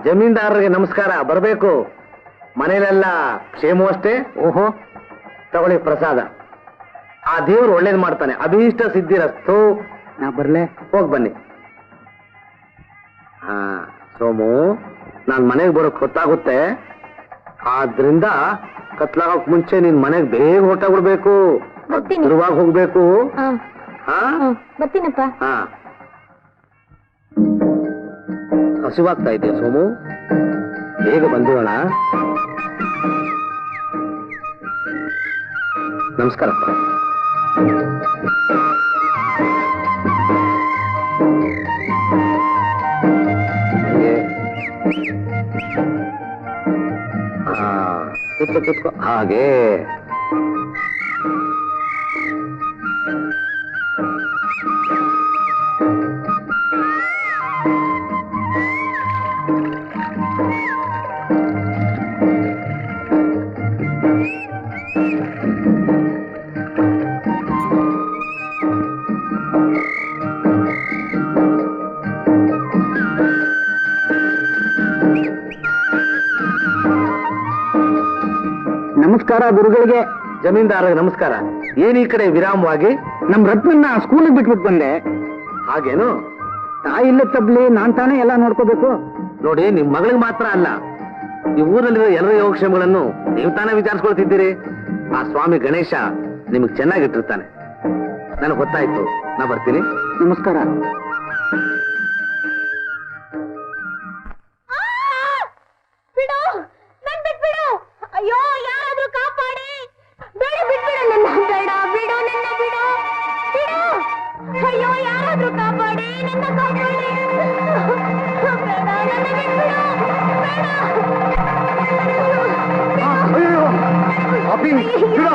ಜಮೀನ್ದಾರರಿಗೆ ನಮಸ್ಕಾರ, ಬರಬೇಕು. ಮನೇಲೆಲ್ಲ ಕ್ಷೇಮವಷ್ಟೇ? ಓಹೋ, ತಗೊಳ್ಳಿ ಪ್ರಸಾದ. ಆ ದೇವ್ರು ಒಳ್ಳೇದು ಮಾಡ್ತಾನೆ. ಅಭೀಷ್ಟ ಸಿದ್ಧಿರಸ್ತು. ನಾ ಬರ್ಲೆ? ಹೋಗ್ ಬನ್ನಿ. ಸೋಮು, ನಾನ್ ಮನೆಗೆ ಬರೋಕ್ ಗೊತ್ತಾಗುತ್ತೆ. ಆದ್ರಿಂದ ಕತ್ಲಾಗಕ್ ಮುಂಚೆ ನಿನ್ ಮನೆಗೆ ಬೇಗ ಹೊರಟಾಗ್ಬಿಡ್ಬೇಕು. ಶುರುವಾಗ ಹೋಗ್ಬೇಕು. ಬರ್ತೀನಪ್ಪ. ಹಸಿವಾಗ್ತಾ ಇದೆಯಾ ಸೋಮು? ಬೇಗ ಬಂದೋಣ. ನಮಸ್ಕಾರಪ್ಪ. ಕೂತ್ಕೋ. ಹಾಗೆ ನಮಸ್ಕಾರ ಗುರುಗಳಿಗೆ. ಜಮೀನ್ದಾರರಿಗೆ ನಮಸ್ಕಾರ. ಏನ್ ಈ ಕಡೆ ವಿರಾಮವಾಗಿ? ನಮ್ ರತ್ನನ್ನ ಸ್ಕೂಲಿಗೆ ಬಿಟ್ಬಿಟ್ಟು ಬಂದೆ. ಹಾಗೇನು? ತಾಯಿ ಇಲ್ಲ ತಬ್ಲಿ, ನಾನ್ ತಾನೇ ಎಲ್ಲ ನೋಡ್ಕೋಬೇಕು. ನೋಡಿ, ನಿಮ್ ಮಗಳಿಗೆ ಮಾತ್ರ ಅಲ್ಲ, ಈ ಊರಲ್ಲಿರೋ ಎಲ್ಲರ ಯೋಗಕ್ಷೇಮಗಳನ್ನು ನೀವು ತಾನೇ ವಿಚಾರಿಸ್ಕೊಳ್ತಿದ್ದೀರಿ. ಆ ಸ್ವಾಮಿ ಗಣೇಶ ನಿಮಗ್ ಚೆನ್ನಾಗಿಟ್ಟಿರ್ತಾನೆ. ನನಗೆ ಗೊತ್ತಾಯ್ತು. ನಾ ಬರ್ತೀನಿ. ನಮಸ್ಕಾರ. ಅಯ್ಯೋ, ಯಾರಾದ್ರೂ ಕಾಪಾಡಿ. ಬೇಡ, ಬಿಟ್ಬಿಡು ನನ್ನ. ಬೇಡ, ಬಿಡು ನನ್ನ, ಬಿಡು ಬಿಡು. ಅಯ್ಯೋ, ಯಾರಾದ್ರೂ ಕಾಪಾಡಿ, ನನ್ನ ಕಾಪಾಡಿ. ಬೇಡ, ನನ್ನ ಬಿಟ್ಬಿಡು. ಬೇಡ.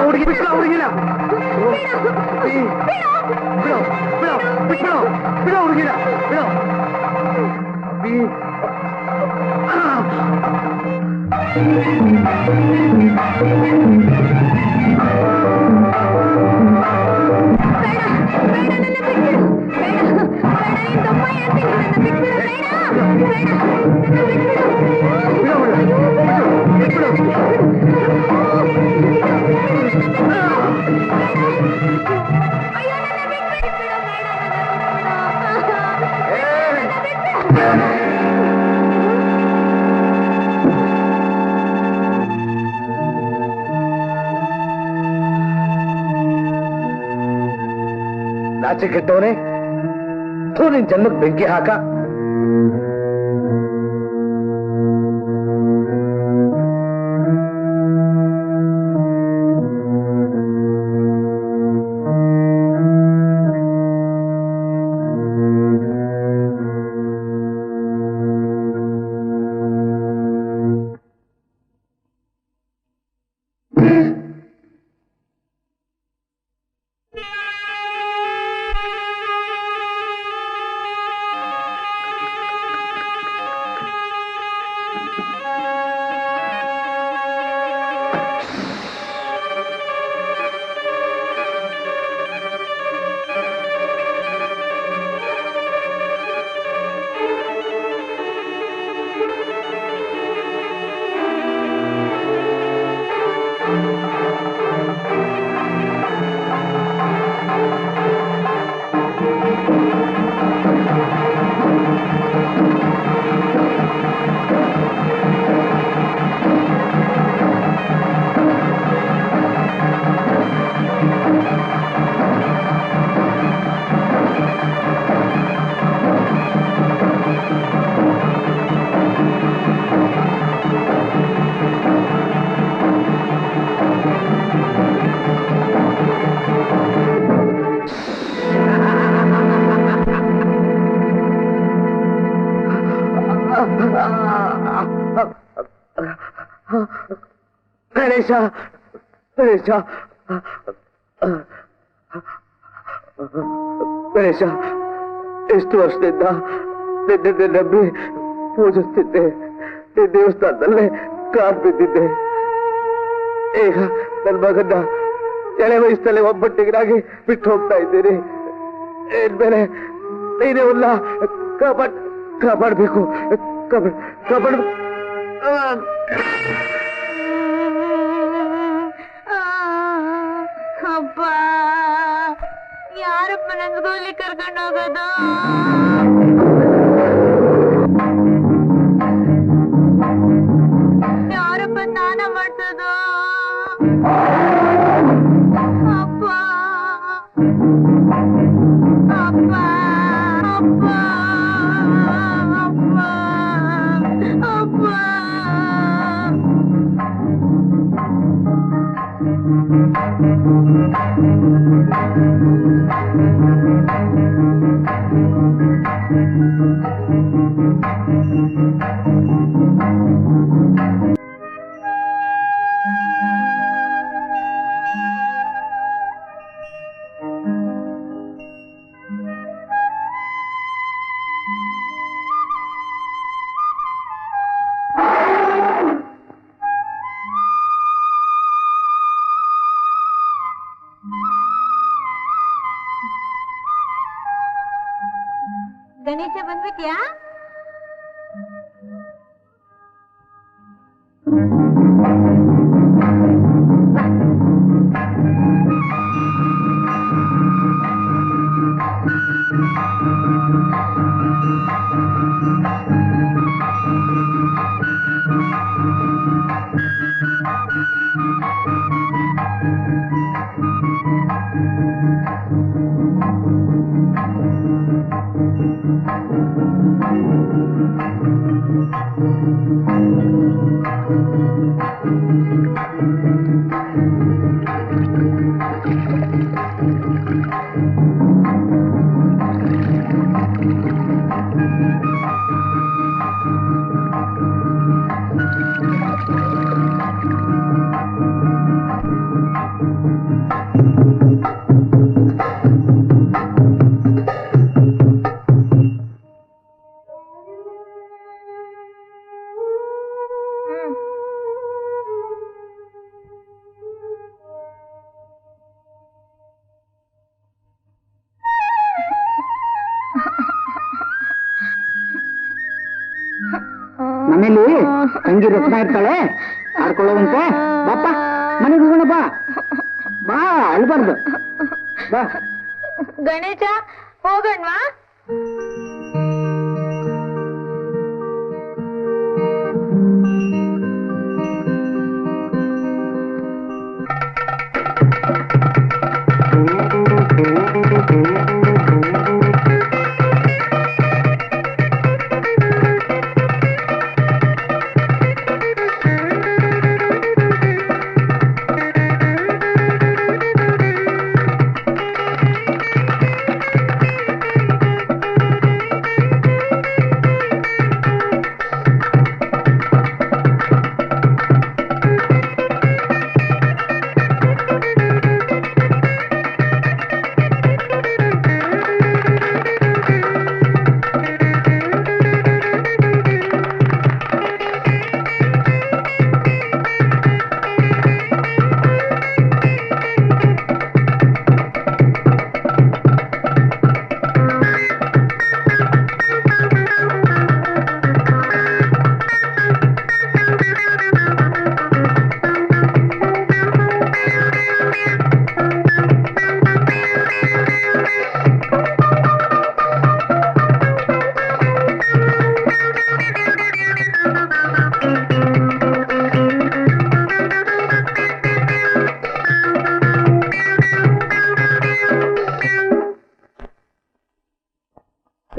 ಹುಡುಗಿ ಬಿಟ್ಟ, ಹುಡುಗಿನ ಬಿಡೋ, ಹುಡುಗಿನ ಬಿಡೋ. ನಾಚೆ ಕೆಟ್ಟವನೇ, ನಿನ್ ಜನ್ಮಕ್ಕೆ ಬೆಂಕಿ ಹಾಕ. ಗಣೇಶ, ಗಣೇಶ, ಗಣೇಶ, ಎಷ್ಟು ವರ್ಷದಿಂದ ನಿನ್ನೆ ನಂಬಿ ಪೂಜಿಸ್ತಿದ್ದೆ. ಈ ದೇವಸ್ಥಾನದಲ್ಲೇ ಕಾಲ್ ಬಿದ್ದಿದ್ದೆ. ಈಗ ನನ್ನ ಮಗನ್ನ ಎಳೆ ವಯಸ್ಸಲ್ಲೇ ಒಬ್ಬಟ್ಟಿಗರಾಗಿ ಬಿಟ್ಟು ಹೋಗ್ತಾ ಇದ್ದೀರಿ. ಇನ್ಮೇಲೆ ನೀನೇ ಉಲ್ಲ ಕಾಪಾಡಬೇಕು, ಕಬಡ್ ಅಪ್ಪ ಯಾರಪ್ಪ ನನ್ ಸ್ಕೂಲಿಗೆ ಕರ್ಕೊಂಡು ಹೋಗೋದು? ಯಾರಪ್ಪ ಸ್ನಾನ ಮಾಡ್ಸೋದು? ಅಪ್ಪ ಅಪ್ಪ ಅಪ್ಪ ಅಪ್ಪ ಅಪ್ಪ ಗಣೇಶ ಬಂದ್ಬಿಟ್ಯಾ? ಮನೇಲಿ ತಂಗಿ ರತ್ನ ಇರ್ತಾಳೆ, ಆಡ್ಕೊಳ್ಳೋದಂತೆ. ಬಾಪ್ಪ ಮನೆಗೆ ಹೋಗೋಣ, ಬಾ ಬಾ, ಅಳ್ಬಾರ್ದು, ಬಾ. ಗಣೇಶ ಹೋಗೋಣವಾ?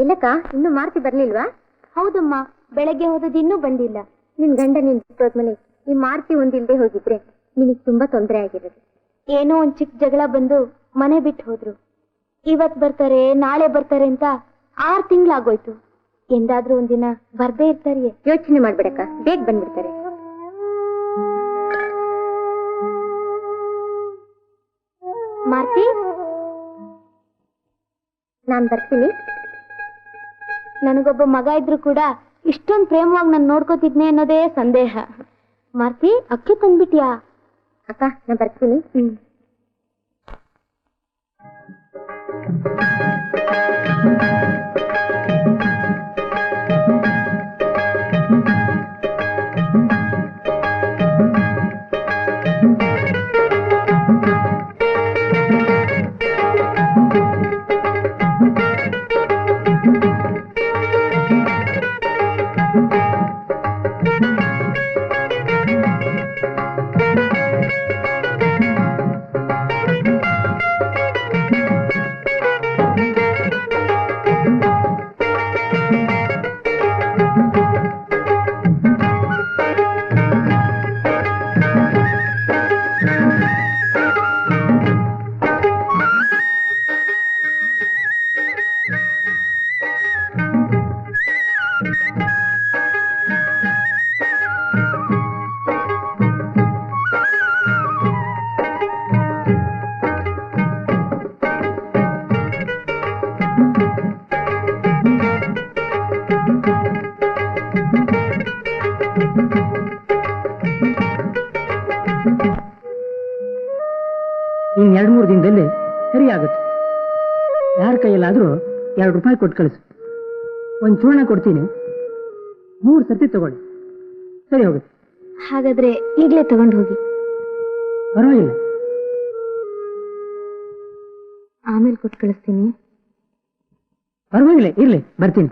ಇಲ್ಲಕ್ಕ, ಇನ್ನು ಮಾರ್ತಿ ಬರ್ಲಿಲ್ವಾ? ಹೌದಮ್ಮ, ಬೆಳಗ್ಗೆ ಹೋದದ್ದು ಇನ್ನೂ ಬಂದಿಲ್ಲ. ನಿನ್ ಗಂಡ ನೀನ್ ಬಿಟ್ಟೋದ್ಮೇಲೆ ಈ ಮಾರ್ತಿ ಒಂದಿಲ್ದೆ ಹೋಗಿದ್ರೆ ನಿನಗ್ ತುಂಬಾ ತೊಂದರೆ ಆಗಿರೋದು. ಏನೋ ಒಂದ್ ಚಿಕ್ಕ ಜಗಳ ಬಂದು ಮನೆ ಬಿಟ್ಟು ಹೋದ್ರು. ಇವತ್ ಬರ್ತಾರೆ, ನಾಳೆ ಬರ್ತಾರೆ ಅಂತ 6 ತಿಂಗಳಾಗೋಯ್ತು. ಎಂದಾದ್ರೂ ಒಂದಿನ ಬರ್ದೇ ಇರ್ತಾರೆ. ಯೋಚನೆ ಮಾಡ್ಬೇಡಕ್ಕ, ಬೇಗ ಬಂದ್ಬಿಡ್ತಾರೆ. ಮಾರ್ತಿ, ನಾನ್ ಬರ್ತೀನಿ. ನನಗೊಬ್ಬ ಮಗ ಇದ್ರು ಕೂಡ ಇಷ್ಟೊಂದು ಪ್ರೇಮವಾಗಿ ನಾನು ನೋಡ್ಕೋತಿದ್ನೆ ಅನ್ನೋದೇ ಸಂದೇಹ. ಮಾರ್ತಿ, ಅಕ್ಕಿ ತಂದ್ಬಿಟ್ಯಾ? ಅಕ್ಕ, ನಾನು ಬರ್ತೀನಿ. ಇನ್ನು 2-3 ದಿನದಲ್ಲಿ ಸರಿಯಾಗುತ್ತೆ. ಯಾರ ಕೈಯಲ್ಲಾದರೂ 2 ರೂಪಾಯಿ ಕೊಟ್ಟು ಕಳಿಸು. ಒಂದು ಚೂರ್ಣ ಕೊಡ್ತೀನಿ, 3 ಸರ್ತಿ ತಗೊಳ್ಳಿ, ಸರಿ ಹೋಗುತ್ತೆ. ಹಾಗಾದ್ರೆ ಈಗಲೇ ತಗೊಂಡು ಹೋಗಿ. ಪರವಾಗಿಲ್ಲ. ಆಮೇಲೆ ಕೊಟ್ಟು ಕಳಿಸ್ತೀನಿ. ಪರವಾಗಿಲ್ಲ, ಇರ್ಲಿ, ಬರ್ತೀನಿ.